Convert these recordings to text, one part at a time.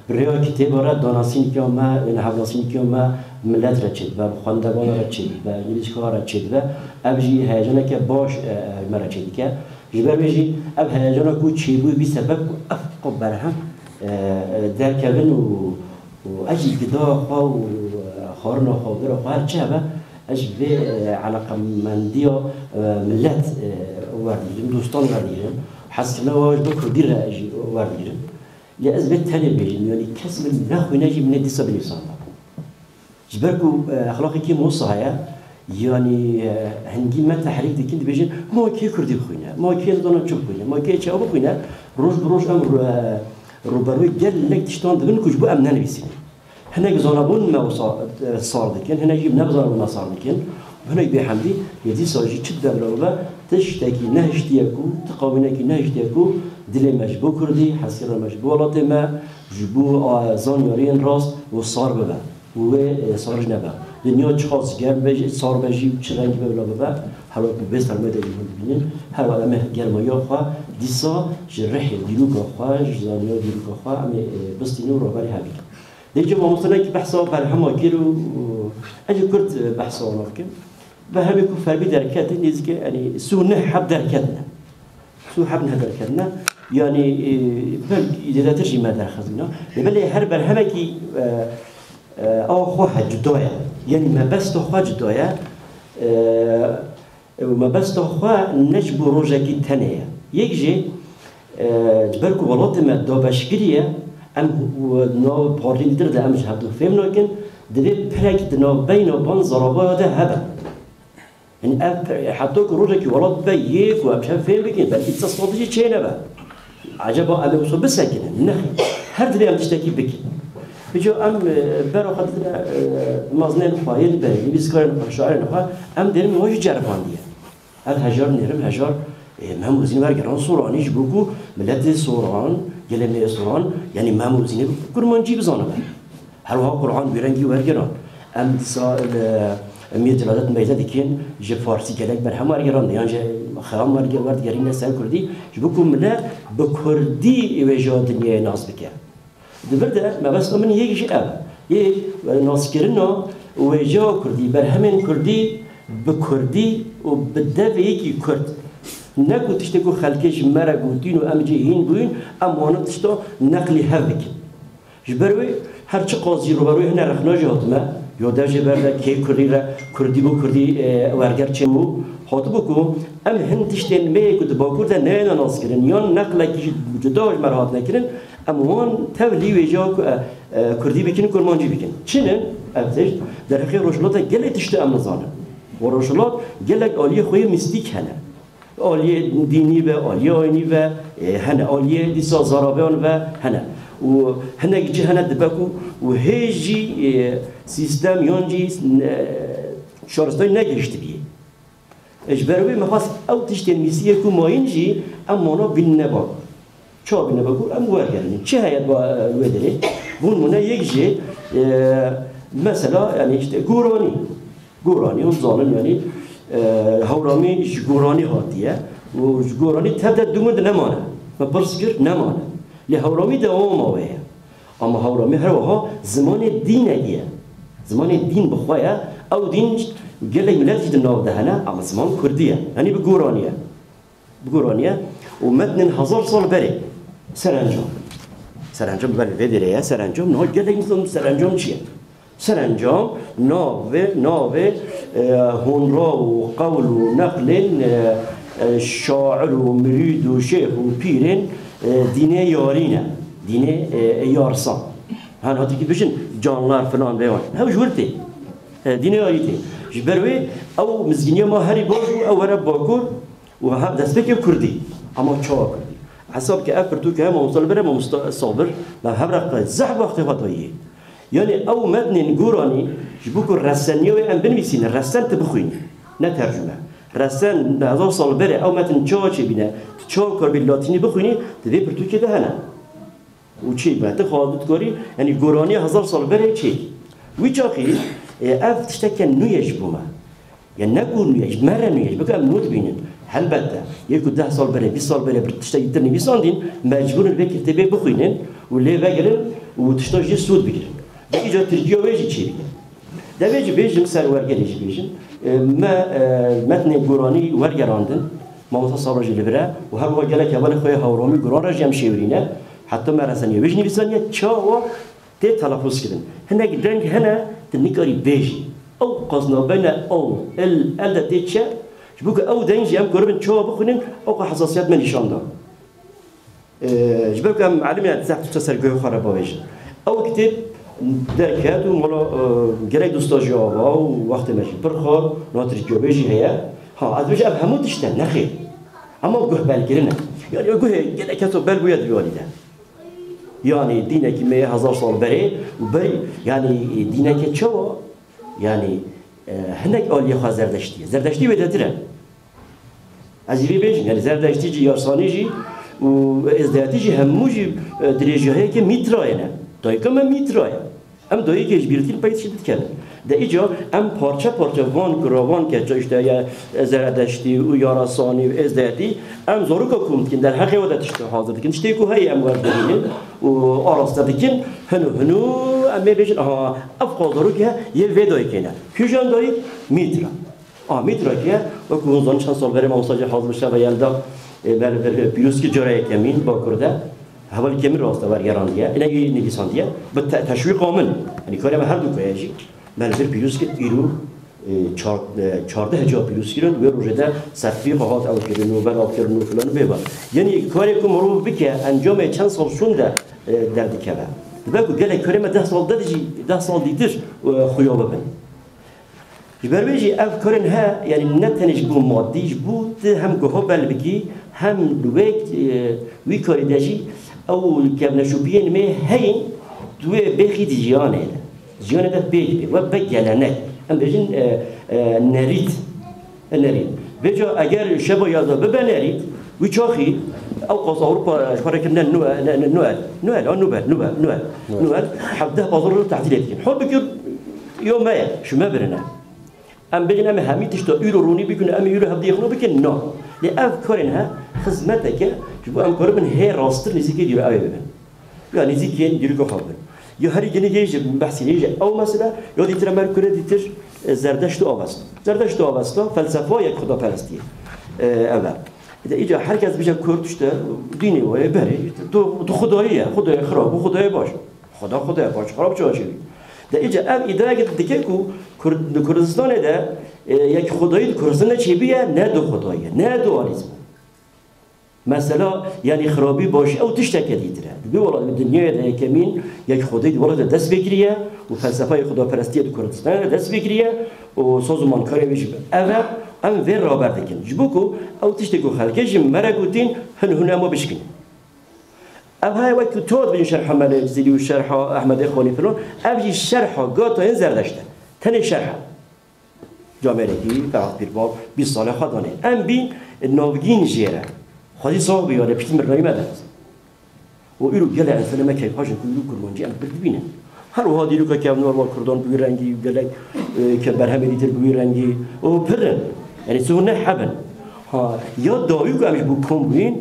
برای کتاب را دانستنی که ما نهادنی که ما ملت را چید و خواندگان را چید و نویسندگان را چید و ابجی هیجانی که باش مرا چید که جبر بیشی اب هیجانا کو چی بوی بی سبب کو افق برهم در کبن و اجی گدا خوا و خارنا خاطر خواهر چه با اج به علاقه مندیا ملت وردیم دوستان وردیم حسنا واج بکردی را اجی وردیم لأز بيت تاني بيجي يعني كسب ناخذ نجي من الدسا بالإنسان جبركو أخلاقي كي موصايا يعني هنجي ما تحريك دي كنت بيجي ما كي كردي خوينا ما كي ندونا نشوف خوينا ما كي شعب خوينا روج بروج أمر روبروي قال لك تشتون دبن كوجبو أمنا نبيسين هنا جزانبون ما صار دكين هنا جيب نبزار وما صار دكين هنا يبي حمدي يدي ساجي تشد لوبا تشتكي نهشتيكو تقاوينك نهشتيكو دل مجبور کردی حسیر مجبور ولاتی ما جبو زانیارین راست و صار ببر و صارج نبر دنیا چخاص گرم بج صار بجی چه رنگی ببلا ببر هر وقت بست هر مدتی ببینیم هر وقت مه گرمایا خوا دیسا جرح دیروگ خوا زانیار دیروگ خوا امی بستینو رو بری همی دیگه ما مثلا که بحثا بر همه کیلو اگه کرد بحثا نکن به همه کو فربی درکت نیست که یعنی سونه حب درکتنا سو حبنا درکتنا يعني بل إذا ترجي ما داخلنا بل هر برهمكي أخوها جدايا يعني ما بس أخوها جدايا وما بس أخوها نجبو روجاكي تانية يجي جبركو ولات ما دابشكرية أم نا بارين درد أم جهدو فهم لكن دبي برك دنا بين بان زرابا ده هذا يعني حتى كروجاكي ولات بيك وأمشي فهم بكين بل إتصادي شيء نبا عجبا أبي وصل بسكنة نخي هر دليل أم تشتكي بك بيجو أم برا خدنا مازنين فايل بري بيسكرن شاعر نخا أم درم واجي جرباندية الهجار نرم هجار مهموزين ورجران صوراني جبوكو ملت صوران جلمي صوران يعني مهموزين كرمان جيب زانا هر وها قرآن بيرنجي ورجران أم سال ميت لادت ميزة دكين ج فارسي كلك برهم ورجران يعني خام ورد گرین سر کردی جبکم ملا بکردی وجود دنیای ناس بکه. دبرده ما بس من یکیش یک ناس کردنا وجود کردی برهمن کردی بکردی و بدو یکی کرد. نکو تشتکو خالکش مرا گودین و امجی هین بوین امانت تشتا نقلی هفک. جبروی هر چه قاضی رو بروی هن رخناج هاتمه یاده جبرده کی کردی بو کردی ورگر چه مو خاطبو کو ام هندشتن میکود باکور ده نه ناس کردن یا نقل کی جداش مرهات نکردن اموان تولی وجا کردی بکن کرمانجی بکن چنین ابتش در حقیقت روشلات گله تشت امزانه و روشلات گله عالیه خوی میستیک هنه عالیه دینی و عالیه آینی و هنه عالیه دیسا زارابیان و هنه و هنه جه هنه دبکو و هیچی سیستم یانجی شارستای نگرشته بیه اجباروی مخواست او تشتین میسیه که ماینجی امانا بین نبا چا بین نبا کور ام ورگرنی چه هیت با ویدنی بون مونه یک جه مثلا یعنی گورانی اون زانن یعنی هورامی گورانی هاتیه و گورانی تبدأ دومند نمانه و برسگر نمانه لی هورامی دوام آویه اما هورامی هر وها زمان دینه زمان دین بخواه او دین گله ملت جد ناو دهنه اما زمان کردیه یعنی بگورانیه و متن 1000 سال بره سرانجام بله ویدیره سرانجام نه گله اینجا سرانجام چیه سرانجام ناو هنرا و قول و نقل شاعر و مرید و شیخ و پیرین دینه یارینه دینه یارسان هن هاتی که بشن جانلار فلان بیان هاو جورته دینه یاریته جبروی او مزگینی ما هری باجو او ورب باکور و هم دست بکی کردی اما چا کردی حساب که افر تو که هم مصال بره ما صابر ما هم رقم زحب وقتی خطاییه یعنی او متن گورانی جبو که رسانیه و ام بنویسین رسان تبخوین نه ترجمه رسان 1000 سال بره او متن چا چه بینه چا کار به لاتینی بخوینی دوی پر تو که دهنه و چی بنده خواهد کاری یعنی گورانی 1000 سال بره چی وی چاقی اف تشتكي نويش بوما يعني نقول نويش مرة نويش بقى نود بينن هل بده يكون 10 سال بري 20 سال بري تشتكي ترني 20 دين مجبور البيك تبي بخوينن واللي بقرن وتشتاج سود بگیرن. به ایجاد ترکیه ویجی چی بگه؟ دویجی بیجم سر ورگریش بیجم ما متن گورانی ورگراندن ما متصارجی لبره و هر وقت جلک اول خوی هورامی گوران را جمع شورینه حتی مرسانیه ویج نویسانیه چا و ته تلفظ کردن هنگ درنگ هنه تنکاری بیجی او قصنا بین او ال تیچه جبوك او دنجي ام قربن شو بخونن او حساسيات من نشان دار جبوك ام علمي تحت تسرقه خراب باش او كتاب دركات وملا جري دوستاجي ابا ووقت ماشي برخور ناتري جوبيجي هي ها ادوش افهمو تشتن نخي اما قه بالكرنا يعني قه كده كتب بال بيد بوالده يعني دينك 1000 سال بري وبري يعني دينك شو يعني هناك آلیه خواه زردشتیه زردشتی بدتره از این بیشتر یعنی زردشتی جی یارسانی جی و ازدهاتی جی همو جی دریجه هایی که میترایه نه دایی که من میترایه ام دایی که اجبیرتیل باید شدید کرد در اینجا ام پارچه وان کراوان که جایشته یا زردشتی و یارسانی و ازدهاتی ام زورو که کمت کن در حقی ودتش حاضر کن شتی که هایی ام ورد بگیرن و آراسته بکن هنو ام بیشتر افقال زورو که یه ویدایی کنه کجان دایی میترا میترا که و کنزان چند سال برای موساجه حاضر بشه و یلدا بر پیروز که جرای کمین با کرده حوالی کمی راسته ورگراندیه اینه نویساندیه با تشویق آمن یعنی کاری ما هر دو کهیجی من بر پیروز که ایرو 14 جا پیروز کردن و روزه ده صفی خواهد آورد کردن و بلاب کردن و فلان بیبار یعنی کاری که مرو بکه انجام چند سال شونده درد کبه بگو گله کاری ما 10 سال دیتر خویابه بن جبريجي أفكارن ها يعني نتنش بو ماديش بود هم جوها بلبكي هم لويك ويكاري داجي أو كابنا شوبيين ما هين دوي بخي ديجانه ديجانه ده بيج وبجلانه هم بيجن نريد بيجا أجر شبه يادا ببنريد ويشاخي أو قصة أوروبا شوارع كنا نوال حبده بازار تعديلاتين حب كير يوم ما شو ما برنا ام بگن ام همی تشتا ایرو رونی بکنه ام ایرو هفته خونو بکن نه لأف کارن ها خدمته که جو ام کار من هی راستر نزیکی دیو آیه ببن یا نزیکی دیو که خواب بن یا هری جنی جیج بحثی نیج او مثلا یا دیتر امر کنه دیتر زردشت و آواستا فلسفه یک خدا پرستیه اول اذا اجا هر کس بشه کردشته دینی وای بره تو خداییه خدای خراب و خدای باش خدای باش خراب چه باشه در اینجا ام ادعای دیگه کو کردستان ده یک خدایی کردستان چی بیه نه دو خداییه نه دوالیسم مثلا یعنی خرابی باشه او تشتکه دیدره بی والا دنیای ده کمین یک خدایی والا دست بگیریه و فلسفه خدا پرستی کردستان دست بگیریه و سازمان کاری بشه اول ام ویر رابر دکن جبو کو او تشتکو خلکش مرگوتین هن ما بشکنه اب هاي وقت تود بين شرح محمد الزيدي وشرح احمد اخواني فلون ابجي الشرح قاطع ينزل داشته تاني شرح جامعتي بعد بيرباب 20 سال خدانه ام بين النوبگين جيره خدي صاحبي ولا بيتم الراي مدرس ويرو جلا انسان ما كيف حاجه كله كرمانجي ام بردبينه هر وهادي لو كيف نورمال كردان بوي رنگي جلا كبرهم ديتر بوي رنگي او برن يعني سونه حبن ها يا داوي قامش بو كومبين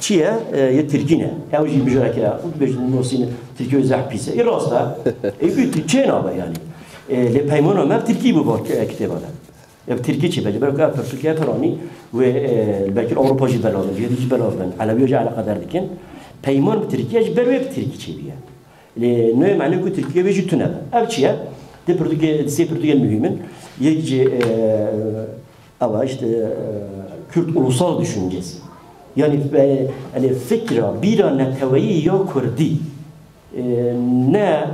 چیه یه ترکینه اوجی بجوره که بجن نوسین ترکیه زح پیسه این راسته این بیتی چه نابه یعنی لی پیمانه ما ترکی بو بار کتابه ده ترکی چی بجه برای که ترکیه پرانی و بلکه اروپا جی بلاده جی بلاده علوی جا علاقه در دکن پیمان ترکیه جی بروی ترکی چی بیه لی نوع معنی که ترکیه بیجی تو نبه او چیه ده سی پرتغال مهمن یک جی اواش Kürt ulusal düşüncesi. Yani fikra bira netevayı ya Kurdi ne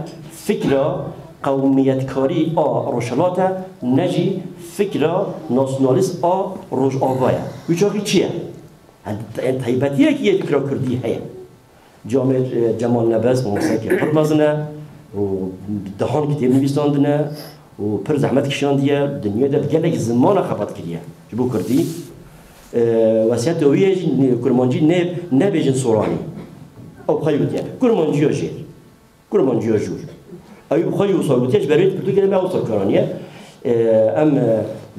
fikra kavmiyetkari a Roşalata neci fikra nasyonalist a Rojavaya. Üçaki çiye? Yani taybetiye ki ye fikra Kurdi heye. Cemal Nebez Musaki Pırmazına o dahan kitabı nivîsandine o pır zahmet kişandiye dünyada gelek zamana xabat kiriye. Bu Kurdi وسیعت اویه کرمانجی نه بیشتر سورانی. او خیلی کرمانجی جور. ایو خیلی وسایلاتش برای پرتغال ما وصل کرانیه. ام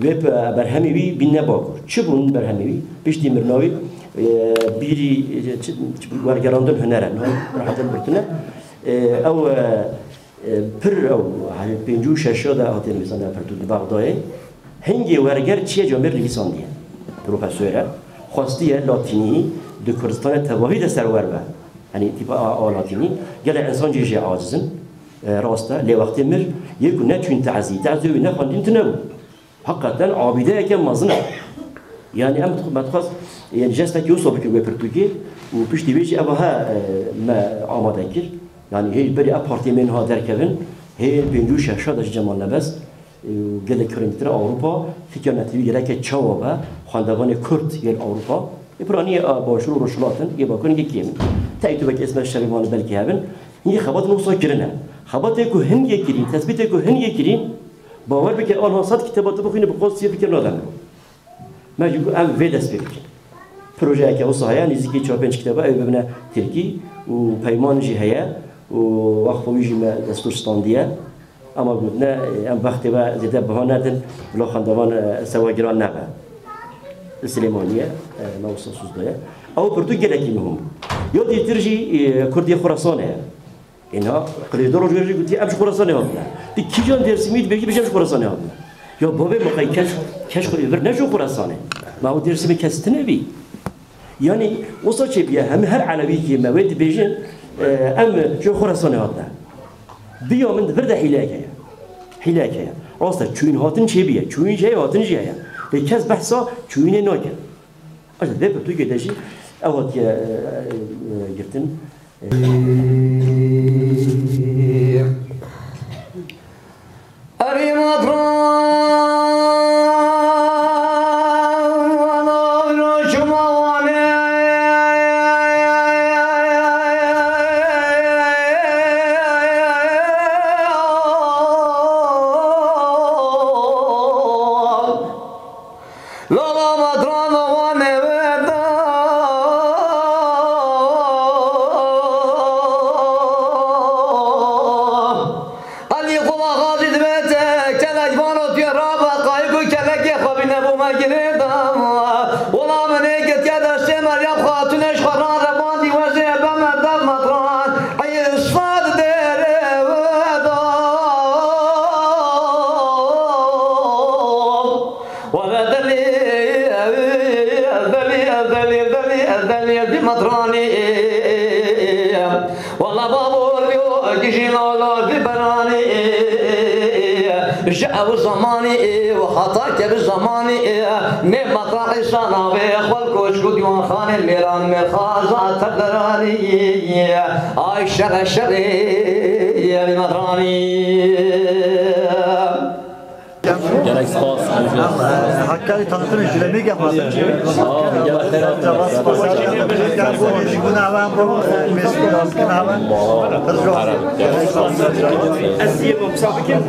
وب برهمی بی بینه باکر. چه بون برهمی بی؟ بیشتر مرناوی بیری ورگراندن هنره. نه راحت برتونه. او پر او پنجو ششاده هاتی مثلا پرتو بغداد هنگی ورگر چیه جامعه نویسان دیه پروفسوره خواستیه لاتینی دو کردستان تواهی ده سرور به یعنی تیپا لاتینی گله انسان جیجه عاجزن راسته لی وقتی مر یکو نتوین تعزیه و نخواندین تنبو حقیقتا عابده که مازنه يعني أم متخصص يعني جسنا كيوصل بكي برتوكي وبيشتي بيجي أبوها ما عماد كير يعني هي بري أبارتمان ها دركبن هي بينجوش شادش جمال نبس وقال كريمتر أوروبا في كانت تبي جلك تشاوبا خاندوان كرد يل أوروبا إبراني باشور ورشلاتن يبقون يكيم تأيتو بك اسم الشريمان بالكي هبن هي خبط نوصل كرنا خبط يكو هن يكرين تثبيت يكو هن يكرين باور بك آنها صد كتابات بخوين بقص يفكر نادم ما يقول أم في دست بكين بروجه که وصايا نزيكي چاپنج كتابه أو ببنا تركي وبيمان جي هيا ووقفه ويجي ما دستور ستانديه أما قلنا أم وقت با زيادة بهانتن ولا خاندوان سواجران نبا السليمانية ما وصل صدايا أو برتقالة كيمهم يودي ترجي كردي خراسانه إنها قليل درجة يجي قلتي أمش خراسانه هذا دي كيجان درسميت بيجي بيجي خراسانه هذا يا بابا ما قاي كش خليفر نجو خراسانه ما هو درسمي كستنبي يعني وصل شيء بيا هم هر علوي كي مواد بيجن أم شو خراسانه هذا بيا من برد حلاكه أصلا شوين هاتن شيء بيا شوين شيء هاتن شيء يعني لكاس بحثا شوين ناكل أجل ده بتوجه كده شيء أول كي جبتن جاء زماني وخطاك بالزماني نعمة عيسانا بخلق وشكود يوان خان الميران مخازات الدراني اي شر الشري بمدراني Gerek spas. Hakkari tanıtım işlemi yapmadım. السيب ومسافكين